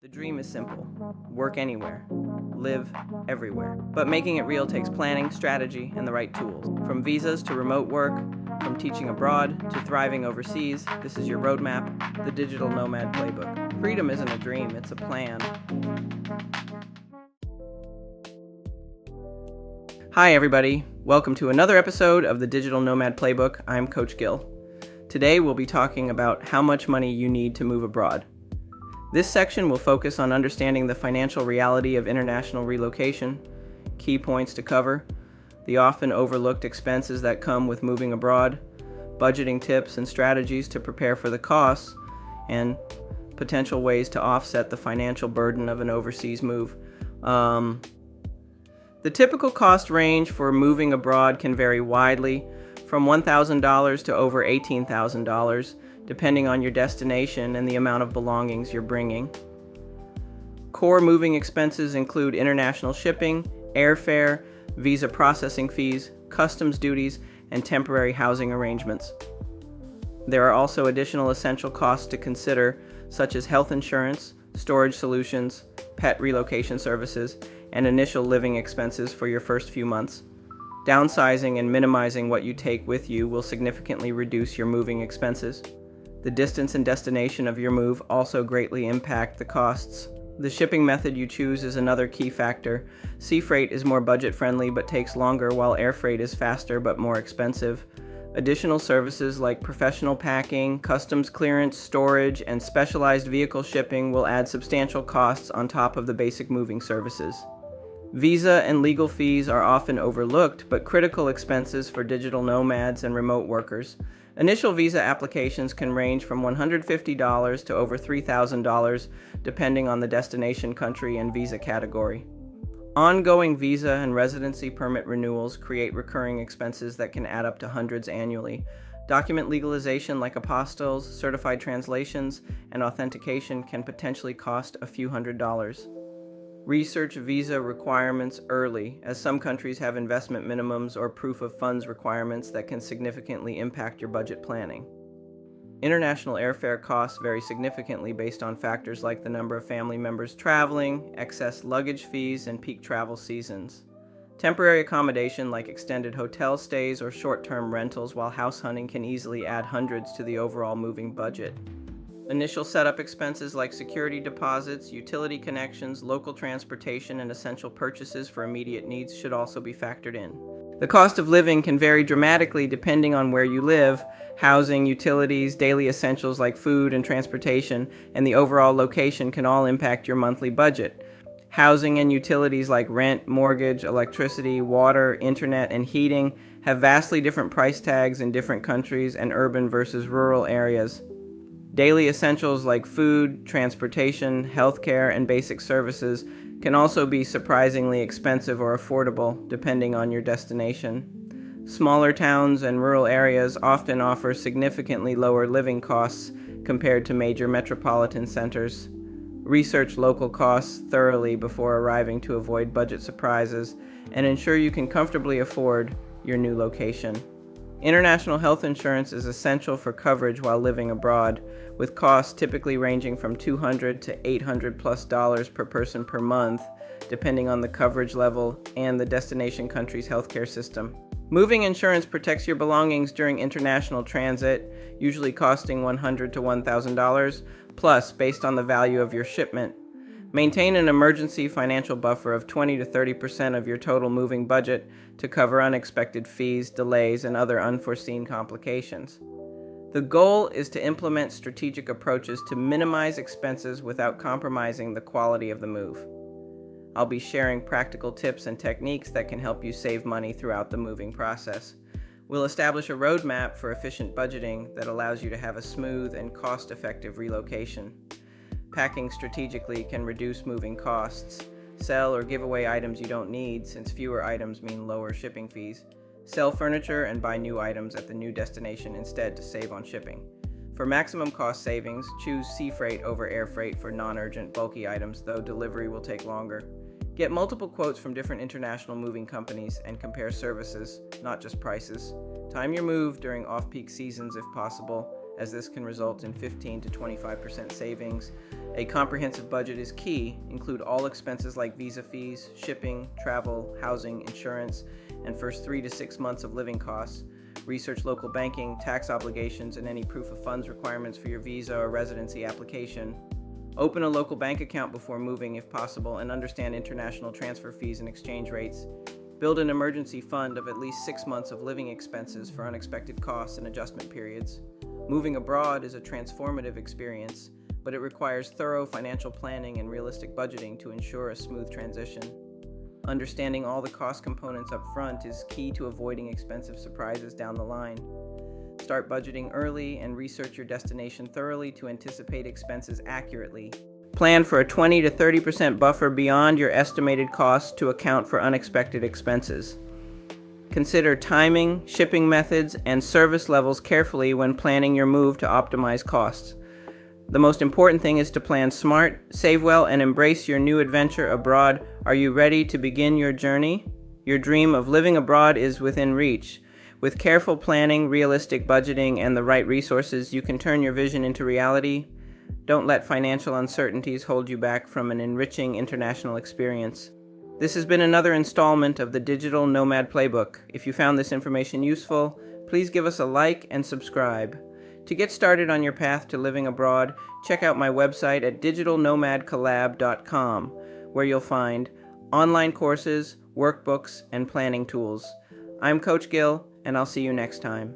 The dream is simple. Work anywhere. Live everywhere. But making it real takes planning, strategy, and the right tools. From visas to remote work, from teaching abroad to thriving overseas, this is your roadmap, the Digital Nomad Playbook. Freedom isn't a dream, it's a plan. Hi everybody, welcome to another episode of the Digital Nomad Playbook. I'm Coach Gill. Today we'll be talking about how much money you need to move abroad. This section will focus on understanding the financial reality of international relocation, key points to cover, the often overlooked expenses that come with moving abroad, budgeting tips and strategies to prepare for the costs, and potential ways to offset the financial burden of an overseas move. The typical cost range for moving abroad can vary widely, from $1,000 to over $18,000, depending on your destination and the amount of belongings you're bringing. Core moving expenses include international shipping, airfare, visa processing fees, customs duties, and temporary housing arrangements. There are also additional essential costs to consider, such as health insurance, storage solutions, pet relocation services, and initial living expenses for your first few months. Downsizing and minimizing what you take with you will significantly reduce your moving expenses. The distance and destination of your move also greatly impact the costs. The shipping method you choose is another key factor. Sea freight is more budget-friendly but takes longer, while air freight is faster but more expensive. Additional services like professional packing, customs clearance, storage, and specialized vehicle shipping will add substantial costs on top of the basic moving services. Visa and legal fees are often overlooked, but critical expenses for digital nomads and remote workers. Initial visa applications can range from $150 to over $3,000, depending on the destination country and visa category. Ongoing visa and residency permit renewals create recurring expenses that can add up to hundreds annually. Document legalization like apostilles, certified translations, and authentication can potentially cost a few $100s. Research visa requirements early, as some countries have investment minimums or proof of funds requirements that can significantly impact your budget planning. International airfare costs vary significantly based on factors like the number of family members traveling, excess luggage fees, and peak travel seasons. Temporary accommodation like extended hotel stays or short-term rentals while house hunting can easily add hundreds to the overall moving budget. Initial setup expenses like security deposits, utility connections, local transportation, and essential purchases for immediate needs should also be factored in. The cost of living can vary dramatically depending on where you live. Housing, utilities, daily essentials like food and transportation, and the overall location can all impact your monthly budget. Housing and utilities like rent, mortgage, electricity, water, internet, and heating have vastly different price tags in different countries and urban versus rural areas. Daily essentials like food, transportation, healthcare, and basic services can also be surprisingly expensive or affordable, depending on your destination. Smaller towns and rural areas often offer significantly lower living costs compared to major metropolitan centers. Research local costs thoroughly before arriving to avoid budget surprises and ensure you can comfortably afford your new location. International health insurance is essential for coverage while living abroad, with costs typically ranging from $200 to $800+ per person per month, depending on the coverage level and the destination country's healthcare system. Moving insurance protects your belongings during international transit, usually costing $100 to $1,000, plus based on the value of your shipment. Maintain an emergency financial buffer of 20 to 30% of your total moving budget to cover unexpected fees, delays, and other unforeseen complications. The goal is to implement strategic approaches to minimize expenses without compromising the quality of the move. I'll be sharing practical tips and techniques that can help you save money throughout the moving process. We'll establish a roadmap for efficient budgeting that allows you to have a smooth and cost-effective relocation. Packing strategically can reduce moving costs. Sell or give away items you don't need, since fewer items mean lower shipping fees. Sell furniture and buy new items at the new destination instead to save on shipping. For maximum cost savings, choose sea freight over air freight for non-urgent, bulky items, though delivery will take longer. Get multiple quotes from different international moving companies and compare services, not just prices. Time your move during off-peak seasons if possible, as this can result in 15 to 25% savings. A comprehensive budget is key. Include all expenses like visa fees, shipping, travel, housing, insurance, and first 3 to 6 months of living costs. Research local banking, tax obligations, and any proof of funds requirements for your visa or residency application. Open a local bank account before moving if possible, and understand international transfer fees and exchange rates. Build an emergency fund of at least 6 months of living expenses for unexpected costs and adjustment periods. Moving abroad is a transformative experience, but it requires thorough financial planning and realistic budgeting to ensure a smooth transition. Understanding all the cost components up front is key to avoiding expensive surprises down the line. Start budgeting early and research your destination thoroughly to anticipate expenses accurately. Plan for a 20 to 30% buffer beyond your estimated costs to account for unexpected expenses. Consider timing, shipping methods, and service levels carefully when planning your move to optimize costs. The most important thing is to plan smart, save well, and embrace your new adventure abroad. Are you ready to begin your journey? Your dream of living abroad is within reach. With careful planning, realistic budgeting, and the right resources, you can turn your vision into reality. Don't let financial uncertainties hold you back from an enriching international experience. This has been another installment of the Digital Nomad Playbook. If you found this information useful, please give us a like and subscribe. To get started on your path to living abroad, check out my website at digitalnomadcollab.com, where you'll find online courses, workbooks, and planning tools. I'm Coach Gill, and I'll see you next time.